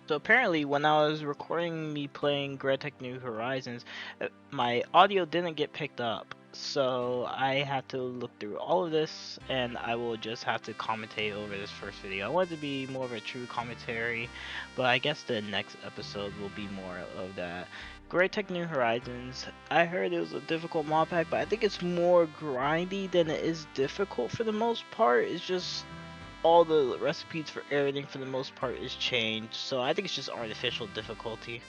So apparently, when I was recording me playing GregTech New Horizons, my audio didn't get picked up. So I had to look through all of this, and I will just have to commentate over this first video. I want it to be more of a true commentary, but I guess the next episode will be more of that. GregTech New Horizons, I heard it was a difficult mod pack, but I think it's more grindy than it is difficult for the most part. It's just all the recipes for everything for the most part is changed, so I think it's just artificial difficulty.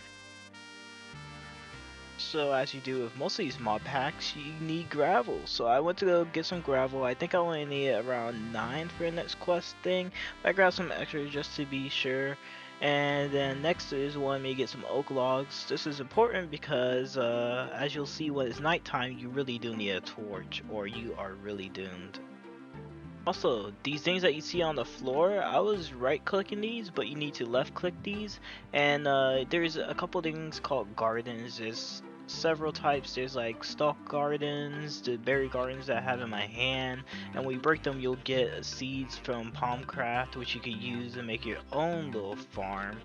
So as you do with most of these mod packs, you need gravel. So I went to go get some gravel. I think I only need around 9 for the next quest thing, but I grabbed some extra just to be sure. And then next is wanting me to get some oak logs. This is important because as you'll see when it's nighttime, you really do need a torch or you are really doomed. Also, these things that you see on the floor, I was right clicking these, but you need to left click these. And there's a couple things called gardens. There's several types. There's like stalk gardens, the berry gardens that I have in my hand. And when you break them, you'll get seeds from Palmcraft, which you could use to make your own little farm.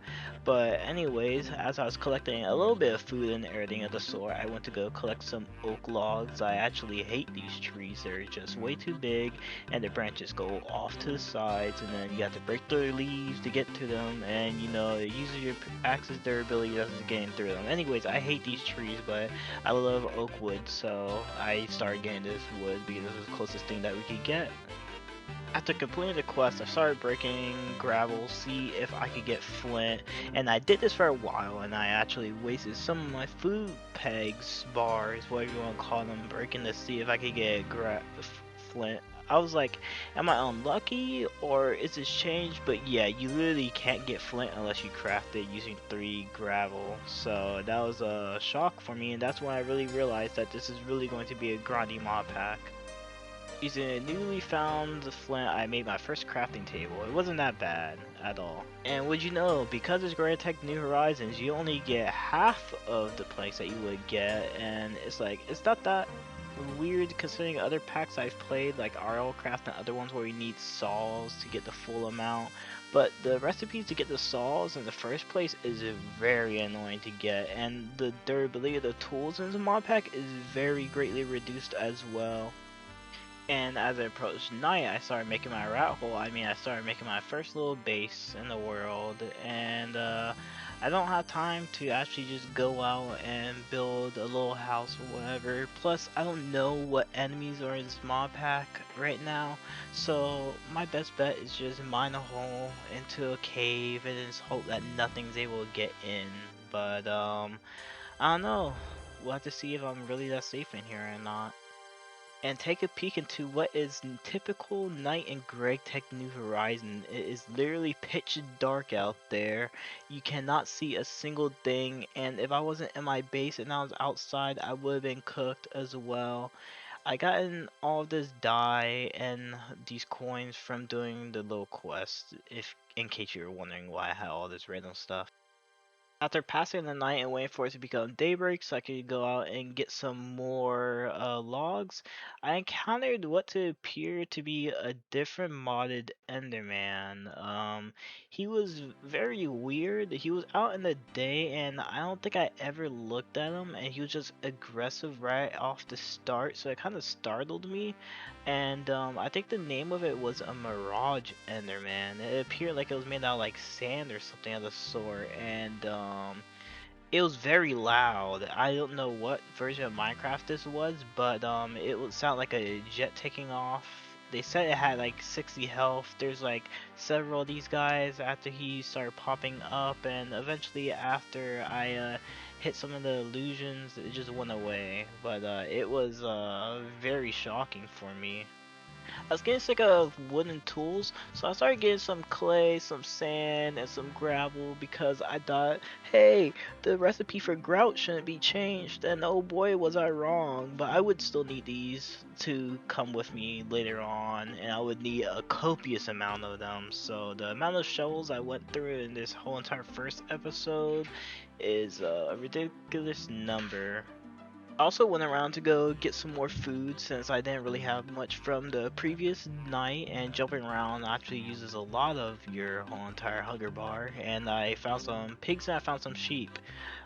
But anyways, as I was collecting a little bit of food and everything of the sort, I went to go collect some oak logs. I actually hate these trees. They're just way too big and the branches go off to the sides, and then you have to break the leaves to get to them, and you know, it uses your axe's durability doesn't getting through them. Anyways, I hate these trees, but I love oak wood, so I started getting this wood because this was the closest thing that we could get. After completing the quest, I started breaking gravel, see if I could get flint, and I did this for a while, and I actually wasted some of my food pegs, bars, whatever you want to call them, breaking to see if I could get flint. I was like, am I unlucky, or is this changed? But yeah, you literally can't get flint unless you craft it using 3 gravel, so that was a shock for me, and that's when I really realized that this is really going to be a grindy mod pack. Using a newly found flint, I made my first crafting table. It wasn't that bad at all. And would you know, because it's GregTech New Horizons, you only get half of the planks that you would get, and it's like, it's not that weird considering other packs I've played, like RL Craft and other ones where you need saws to get the full amount. But the recipes to get the saws in the first place is very annoying to get, and the durability of the tools in the mod pack is very greatly reduced as well. And as I approached night, I started making my rat hole. I started making my first little base in the world, and I don't have time to actually just go out and build a little house or whatever. Plus, I don't know what enemies are in this mod pack right now, so my best bet is just mine a hole into a cave and just hope that nothing's able to get in. But I don't know. We'll have to see if I'm really that safe in here or not, and take a peek into what is typical night in GregTech New Horizon. It is literally pitch dark out there. You cannot see a single thing, and if I wasn't in my base and I was outside, I would have been cooked as well. I gotten all of this dye and these coins from doing the little quest, if in case you were wondering why I had all this random stuff. After passing the night and waiting for it to become daybreak so I could go out and get some more logs, I encountered what to appear to be a different modded Enderman. He was very weird. He was out in the day and I don't think I ever looked at him, and he was just aggressive right off the start, so it kind of startled me. And I think the name of it was a Mirage Enderman. It appeared like it was made out of like sand or something of the sort, and it was very loud. I don't know what version of Minecraft this was, but it would sound like a jet taking off. They said it had like 60 health. There's like several of these guys after he started popping up, and eventually after I hit some of the illusions, it just went away. But it was very shocking for me. I was getting sick of wooden tools, so I started getting some clay, some sand, and some gravel because I thought, hey, the recipe for grout shouldn't be changed, and oh boy was I wrong, but I would still need these to come with me later on, and I would need a copious amount of them, so the amount of shovels I went through in this whole entire first episode is a ridiculous number. I also went around to go get some more food since I didn't really have much from the previous night, and jumping around actually uses a lot of your whole entire hunger bar. And I found some pigs and I found some sheep.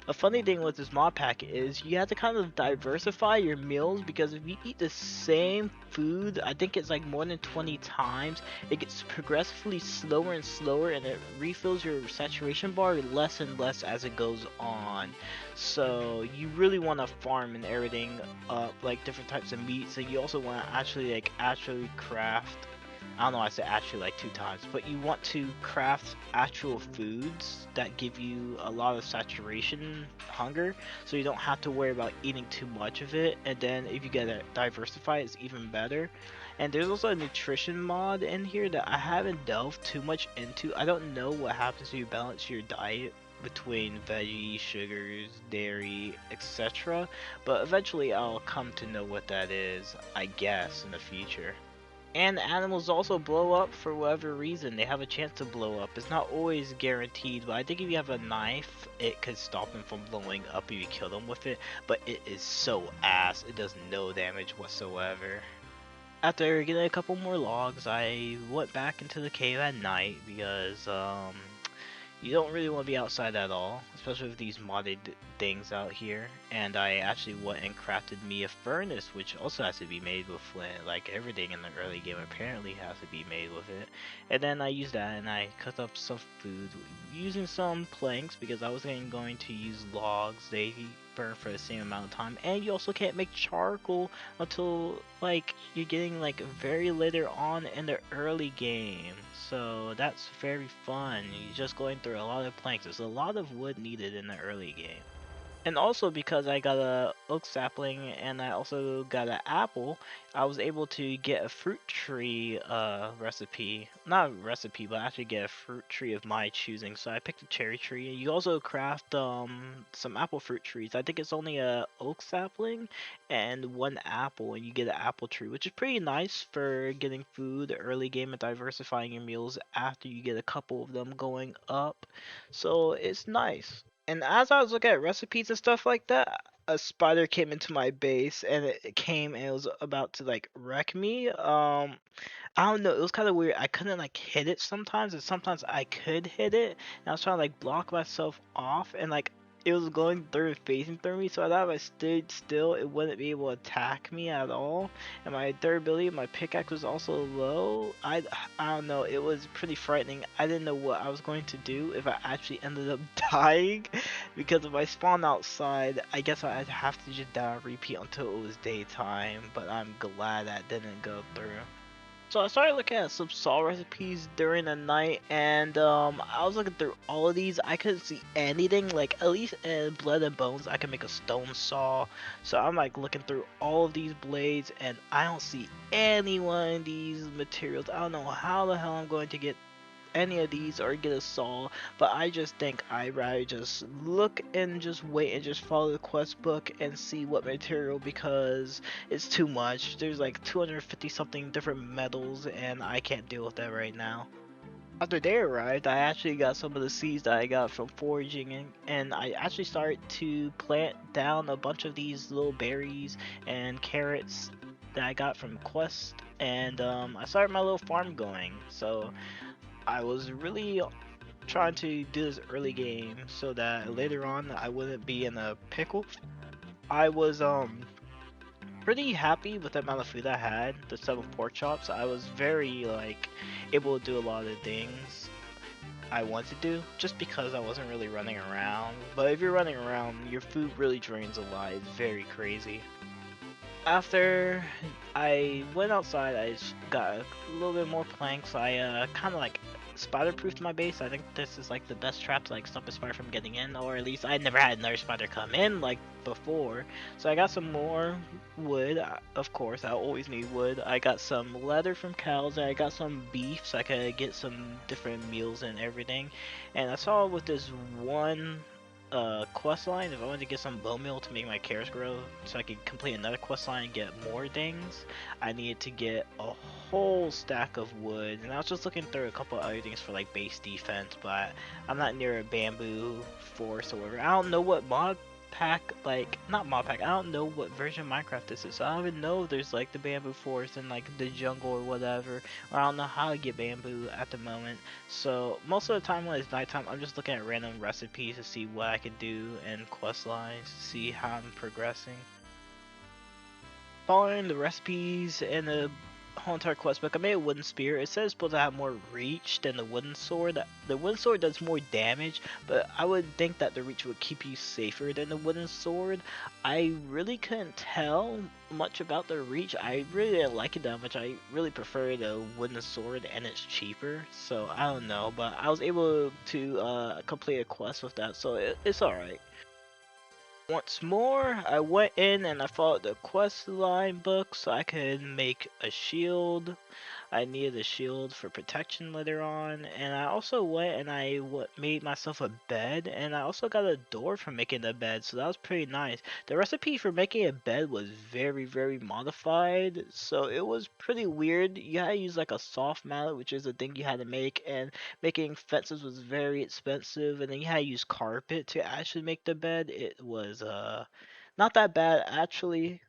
A funny thing with this mod pack is you have to kind of diversify your meals, because if you eat the same food, I think it's like more than 20 times, it gets progressively slower and slower, and it refills your saturation bar less and less as it goes on. So you really want to farm and everything up, like different types of meats, and you also want to actually craft. I don't know, I said actually like 2 times, but you want to craft actual foods that give you a lot of saturation hunger, so you don't have to worry about eating too much of it. And then if you get it diversified, it's even better. And there's also a nutrition mod in here that I haven't delved too much into. I don't know what happens if you balance your diet between veggies, sugars, dairy, etc. But eventually I'll come to know what that is, I guess, in the future. And animals also blow up for whatever reason. They have a chance to blow up. It's not always guaranteed, but I think if you have a knife, it could stop them from blowing up if you kill them with it. But it is so ass. It does no damage whatsoever. After getting a couple more logs, I went back into the cave at night because you don't really want to be outside at all, especially with these modded things out here. And I actually went and crafted me a furnace, which also has to be made with flint. Like everything in the early game apparently has to be made with it. And then I used that and I cooked up some food using some planks, because I wasn't going to use logs. They burn for the same amount of time, and you also can't make charcoal until like you're getting like very later on in the early game. So that's very fun. You're just going through a lot of planks. There's a lot of wood needed in the early game. And also because I got a oak sapling and I also got an apple, I was able to get a fruit tree recipe. Not a recipe, but actually get a fruit tree of my choosing. So I picked a cherry tree. You also craft some apple fruit trees. I think it's only a oak sapling and one apple, and you get an apple tree, which is pretty nice for getting food early game and diversifying your meals after you get a couple of them going up. So it's nice. And as I was looking at recipes and stuff like that, a spider came into my base, and it came and it was about to like wreck me. I don't know, it was kind of weird. I couldn't like hit it sometimes, and sometimes I could hit it. And I was trying to like block myself off, and like it was going through, facing through me. So I thought if I stood still, it wouldn't be able to attack me at all. And my durability, my pickaxe was also low. I don't know. It was pretty frightening. I didn't know what I was going to do if I actually ended up dying, because if I spawned outside, I guess I'd have to just die and repeat until it was daytime. But I'm glad that didn't go through. So I started looking at some saw recipes during the night, and I was looking through all of these. I couldn't see anything. Like at least in Blood and Bones, I can make a stone saw. So I'm like looking through all of these blades, and I don't see any one of these materials. I don't know how the hell I'm going to get any of these or get a saw, but I just think I'd rather just look and just wait and just follow the quest book and see what material, because it's too much. There's like 250 something different metals and I can't deal with that right now. After they arrived, I actually got some of the seeds that I got from foraging, and I actually started to plant down a bunch of these little berries and carrots that I got from quest, and I started my little farm going. So I was really trying to do this early game so that later on I wouldn't be in a pickle. I was pretty happy with the amount of food I had, the 7 pork chops. I was very like able to do a lot of things I want to do, just because I wasn't really running around. But if you're running around, your food really drains a lot. It's very crazy. After I went outside, I just got a little bit more planks. I kind of like spider-proofed my base. I think this is like the best trap to like stop a spider from getting in, or at least I never had another spider come in like before. So I got some more wood. Of course, I always need wood. I got some leather from cows, and I got some beef so I could get some different meals and everything. And I saw with this one quest line, if I wanted to get some bone meal to make my carrots grow so I could complete another quest line and get more things, I needed to get a whole stack of wood. And I was just looking through a couple other things for like base defense, but I'm not near a bamboo forest or whatever. I don't know what mod pack, like not mod pack. I don't know what version of Minecraft this is. So I don't even know if there's like the bamboo forest in like the jungle or whatever. Or I don't know how to get bamboo at the moment. So most of the time when it's nighttime, I'm just looking at random recipes to see what I can do and quest lines to see how I'm progressing. Following the recipes and the whole entire quest book, I made a wooden spear. It says it's supposed to have more reach than the wooden sword. The wooden sword does more damage, but I would think that the reach would keep you safer than the wooden sword. I really couldn't tell much about the reach. I really didn't like it that much. I really prefer the wooden sword, and it's cheaper. So I don't know, but I was able to complete a quest with that, so it's alright. Once more, I went in and I followed the quest line book so I could make a shield. I needed a shield for protection later on, and I also went and I made myself a bed, and I also got a door for making the bed, so that was pretty nice. The recipe for making a bed was very modified, so it was pretty weird. You had to use like a soft mallet, which is a thing you had to make, and making fences was very expensive, and then you had to use carpet to actually make the bed. It was not that bad actually.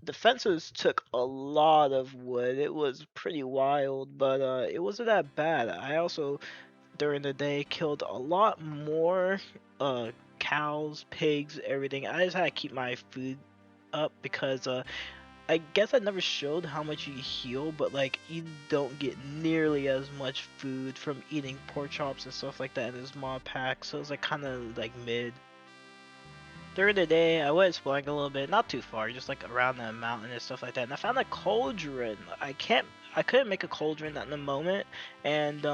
The fences took a lot of wood. It was pretty wild, but it wasn't that bad. I also during the day killed a lot more cows, pigs, everything. I just had to keep my food up because I guess I never showed how much you heal, but like you don't get nearly as much food from eating pork chops and stuff like that in this mod pack. So it's like kind of like mid. During the day, I went exploring a little bit, not too far, just like around the mountain and stuff like that. And I found a cauldron. I couldn't make a cauldron at the moment, and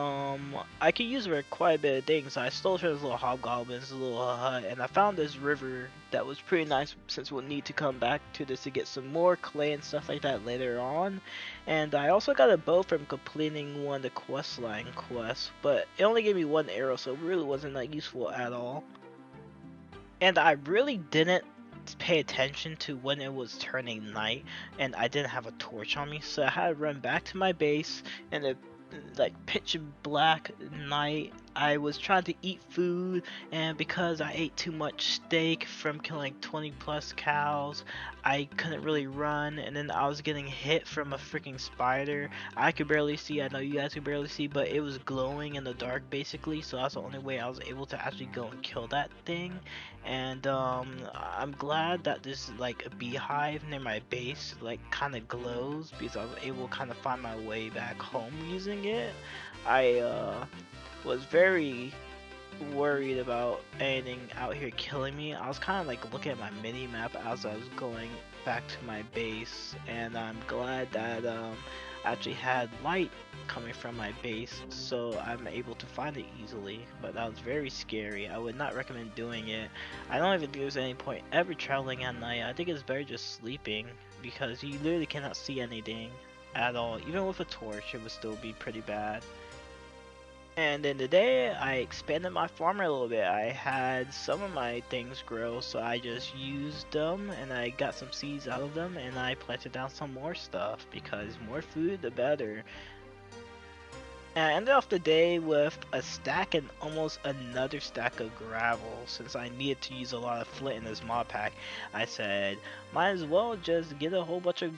I could use it for quite a bit of things. I stole from this little hobgoblin's little hut, and I found this river that was pretty nice since we'll need to come back to this to get some more clay and stuff like that later on. And I also got a bow from completing one of the questline quests, but it only gave me one arrow, so it really wasn't that useful at all. And I really didn't pay attention to when it was turning night, and I didn't have a torch on me, so I had to run back to my base in the like pitch black night. I was trying to eat food, and because I ate too much steak from killing 20 plus cows, I couldn't really run, and then I was getting hit from a freaking spider. I could barely see. I know you guys could barely see, but it was glowing in the dark basically, so that's the only way I was able to actually go and kill that thing. And I'm glad that this like a beehive near my base like kind of glows because I was able to kind of find my way back home using it. I was very worried about anything out here killing me. I was kind of like looking at my mini map as I was going back to my base, and I'm glad that I actually had light coming from my base, so I'm able to find it easily. But that was very scary. I would not recommend doing it. I don't even think there's any point ever traveling at night. I think it's better just sleeping because you literally cannot see anything at all. Even with a torch, it would still be pretty bad. And in the day, I expanded my farm a little bit. I had some of my things grow, so I just used them and I got some seeds out of them and I planted down some more stuff because more food, the better. And I ended off the day with a stack and almost another stack of gravel since I needed to use a lot of flint in this mod pack. I said, might as well just get a whole bunch of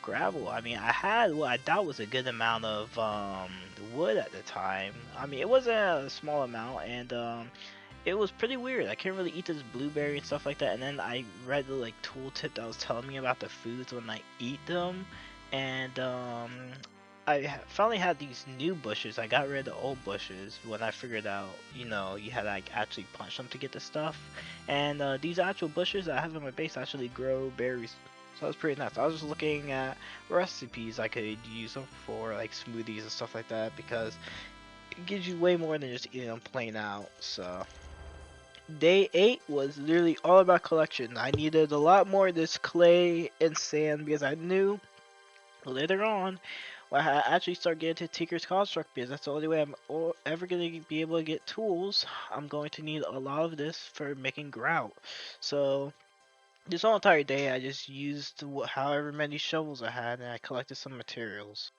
gravel. I mean, I had what I thought was a good amount of wood at the time. I mean, it wasn't a small amount, and it was pretty weird. I couldn't really eat this blueberry and stuff like that. And then I read the like tooltip that was telling me about the foods when I eat them, and finally had these new bushes. I got rid of the old bushes when I figured out, you know, you had to like actually punch them to get the stuff. And these actual bushes I have in my base actually grow berries. So that's pretty nice. I was just looking at recipes I could use them for, like smoothies and stuff like that, because it gives you way more than just eating them plain out. So day 8 was literally all about collection. I needed a lot more of this clay and sand because I knew later on when I actually start getting to Tinker's Construct, because that's the only way I'm ever going to be able to get tools. I'm going to need a lot of this for making grout. So this whole entire day I just used however many shovels I had and I collected some materials.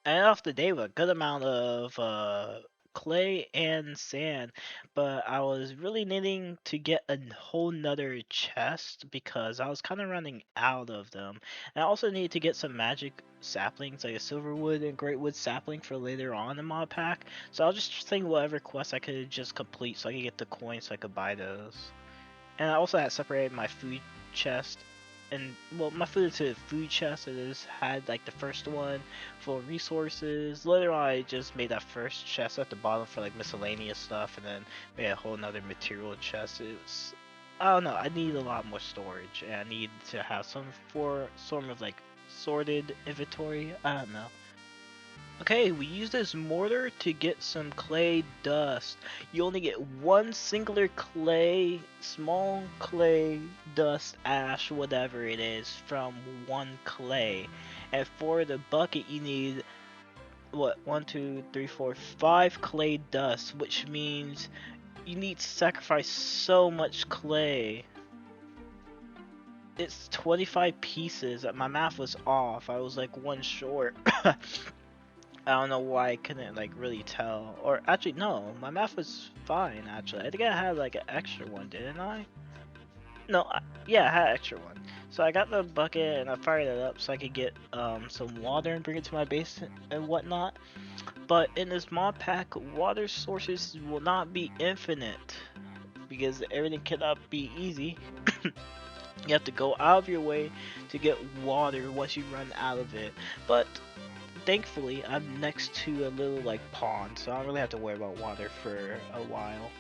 I ended off the day with a good amount of clay and sand, but I was really needing to get a whole nother chest because I was kind of running out of them. And I also needed to get some magic saplings, like a silverwood and greatwood sapling for later on in mod pack. So I was just thinking whatever quest I could just complete so I could get the coins so I could buy those. And I also had separated my food chest and well my food into food chest. I just had like the first one full of resources. Later on I just made that first chest at the bottom for like miscellaneous stuff and then made a whole nother material chest. It was I don't know, I need a lot more storage and I need to have some for sort of like sorted inventory. I don't know. Okay, we use this mortar to get some clay dust. You only get one singular clay, small clay dust, ash, whatever it is, from one clay. And for the bucket, you need what? 5 clay dust, which means you need to sacrifice so much clay. It's 25 pieces. My math was off. I was like one short. I don't know why I couldn't like really tell. Or actually no, my math was fine actually. I think I had like an extra one, didn't I? No, yeah, I had an extra one. So I got the bucket and I fired it up so I could get some water and bring it to my base and whatnot. But in this mod pack, water sources will not be infinite because everything cannot be easy. You have to go out of your way to get water once you run out of it. But thankfully, I'm next to a little like pond, so I don't really have to worry about water for a while.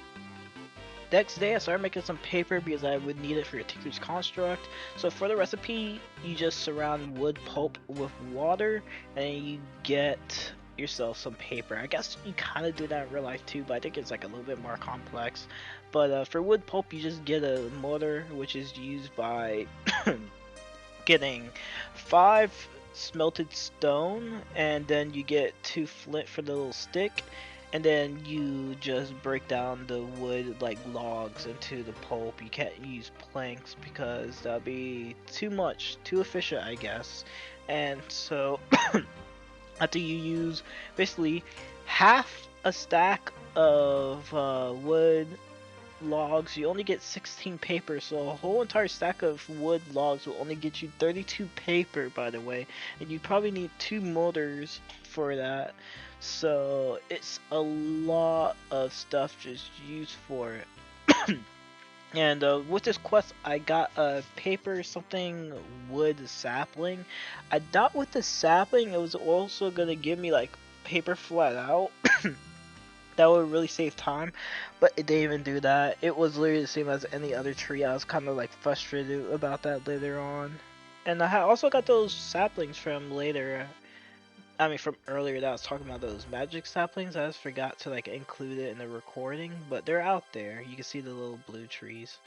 Next day, I started making some paper because I would need it for your Tinker's Construct. So for the recipe, you just surround wood pulp with water, and you get yourself some paper. I guess you kind of do that in real life too, but I think it's like a little bit more complex. But for wood pulp, you just get a mortar, which is used by getting 5 smelted stone, and then you get 2 flint for the little stick, and then you just break down the wood like logs into the pulp. You can't use planks because that'd be too much, too efficient I guess. And so after you use basically half a stack of wood logs, you only get 16 paper, so a whole entire stack of wood logs will only get you 32 paper, by the way, and you probably need 2 motors for that, so it's a lot of stuff just used for it. And with this quest, I got a paper something wood sapling. I thought with the sapling it was also gonna give me like paper flat out. That would really save time, but it didn't even do that. It was literally the same as any other tree. I was kind of like frustrated about that later on. And I also got those saplings from later. I mean, from earlier that I was talking about those magic saplings. I just forgot to like include it in the recording, but they're out there. You can see the little blue trees.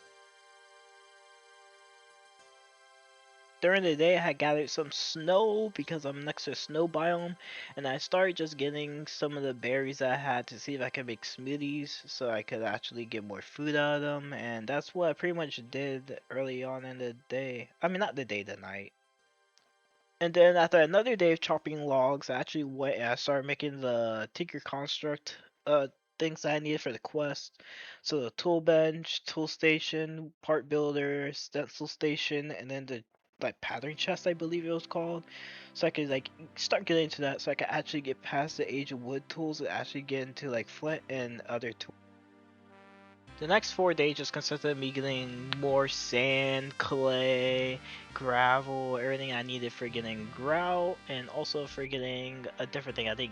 During the day, I had gathered some snow because I'm next to a snow biome, and I started just getting some of the berries that I had to see if I could make smoothies so I could actually get more food out of them, and that's what I pretty much did early on in the day. I mean, not the day, the night. And then after another day of chopping logs, I actually went and I started making the Tinker Construct things that I needed for the quest. So the tool bench, tool station, part builder, stencil station, and then the like pattern chest I believe it was called. So I could like start getting into that so I could actually get past the age of wood tools and actually get into like flint and other tools. The next 4 days just consisted of me getting more sand, clay, gravel, everything I needed for getting grout, and also for getting a different thing. I think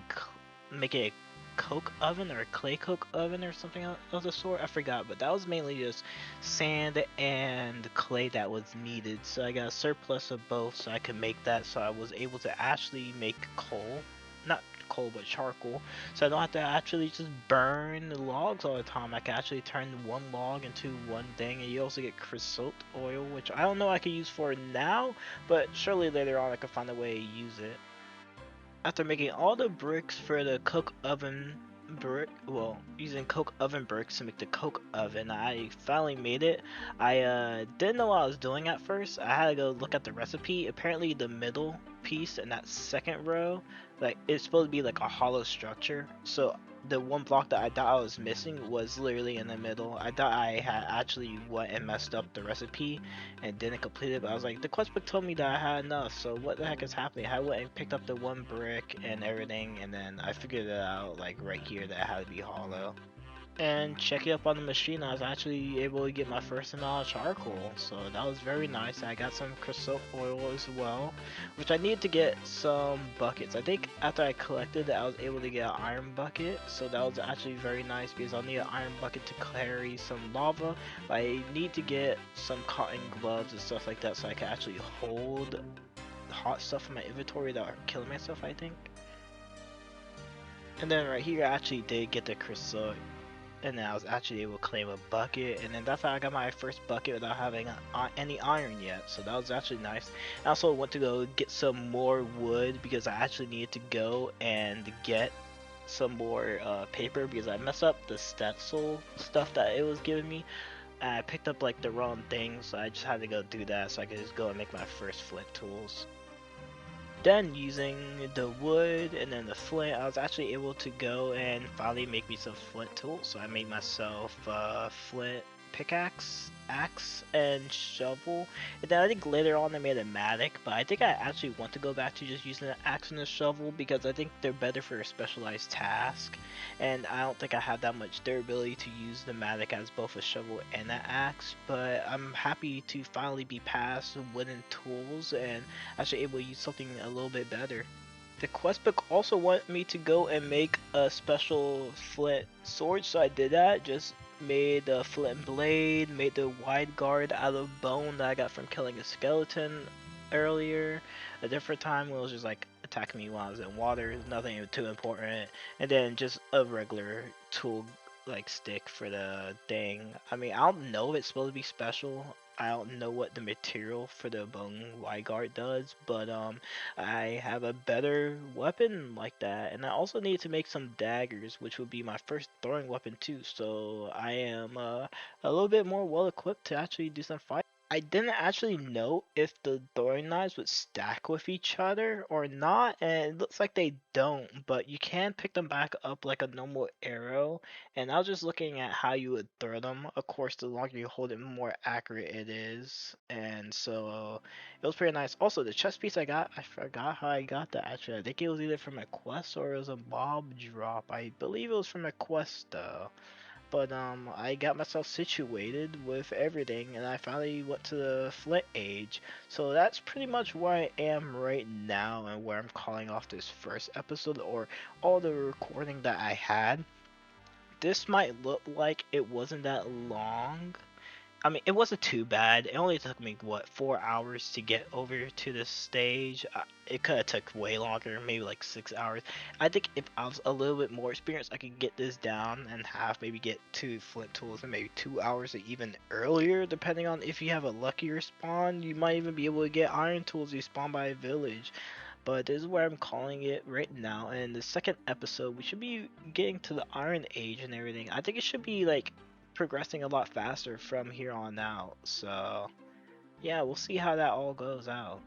making a coke oven or a clay coke oven or something of the sort. I forgot, but that was mainly just sand and clay that was needed. So I got a surplus of both, so I could make that. So I was able to actually make coal, not coal but charcoal, so I don't have to actually just burn the logs all the time. I can actually turn one log into one thing, and you also get creosote oil, which I don't know I can use for now, but surely later on I can find a way to use it. After making all the bricks for the coke oven brick, well, using coke oven bricks to make the coke oven, I finally made it. I didn't know what I was doing at first. I had to go look at the recipe. Apparently the middle piece in that second row, like it's supposed to be like a hollow structure. So the one block that I thought I was missing was literally in the middle. I thought I had actually went and messed up the recipe and didn't complete it, but I was like, the quest book told me that I had enough, so what the heck is happening? I went and picked up the one brick and everything, and then I figured it out like right here that it had to be hollow. And checking up on the machine, I was actually able to get my first amount of charcoal, so that was very nice. I got some creosote oil as well, which I needed to get some buckets. I think after I collected it, I was able to get an iron bucket, so that was actually very nice because I'll need an iron bucket to carry some lava. But I need to get some cotton gloves and stuff like that so I can actually hold hot stuff in my inventory that are killing myself, I think. And then right here, I actually did get the creosote, and then I was actually able to claim a bucket, and then that's how I got my first bucket without having any iron yet, so that was actually nice. I also went to go get some more wood because I actually needed to go and get some more paper because I messed up the stencil stuff that it was giving me, and I picked up like the wrong thing, so I just had to go do that so I could just go and make my first flint tools. Then using the wood and then the flint, I was actually able to go and finally make me some flint tools. So I made myself flint pickaxe, axe, and shovel. And then I think later on I made a mattock, but I think I actually want to go back to just using the axe and the shovel because I think they're better for a specialized task. And I don't think I have that much durability to use the mattock as both a shovel and an axe. But I'm happy to finally be past wooden tools and actually able to use something a little bit better. The quest book also wanted me to go and make a special flint sword, so I did that. Just made a flint blade, made the wide guard out of bone that I got from killing a skeleton earlier. A different time it was just like attacking me while I was in water, nothing too important. And then just a regular tool like stick for the thing. I mean, I don't know if it's supposed to be special. I don't know what the material for the bone wide guard does, but I have a better weapon like that, and I also need to make some daggers, which would be my first throwing weapon too. So I am a little bit more well equipped to actually do some fighting. I didn't actually know if the throwing knives would stack with each other or not, and it looks like they don't, but you can pick them back up like a normal arrow. And I was just looking at how you would throw them. Of course, the longer you hold it, the more accurate it is. And so it was pretty nice. Also, the chest piece I got, I forgot how I got that actually. I think it was either from a quest or it was a mob drop. I believe it was from a quest though. But I got myself situated with everything, and I finally went to the Flint Age. So that's pretty much where I am right now, and where I'm calling off this first episode or all the recording that I had. This might look like it wasn't that long. I mean, it wasn't too bad. It only took me, what, 4 hours to get over to this stage. It could have took way longer, maybe like 6 hours. I think if I was a little bit more experienced, I could get this down and have maybe get 2 flint tools in maybe 2 hours or even earlier, depending on if you have a luckier spawn. You might even be able to get iron tools if you spawn by a village. But this is where I'm calling it right now. And the second episode, we should be getting to the Iron Age and everything. I think it should be like progressing a lot faster from here on out. So yeah, we'll see how that all goes out.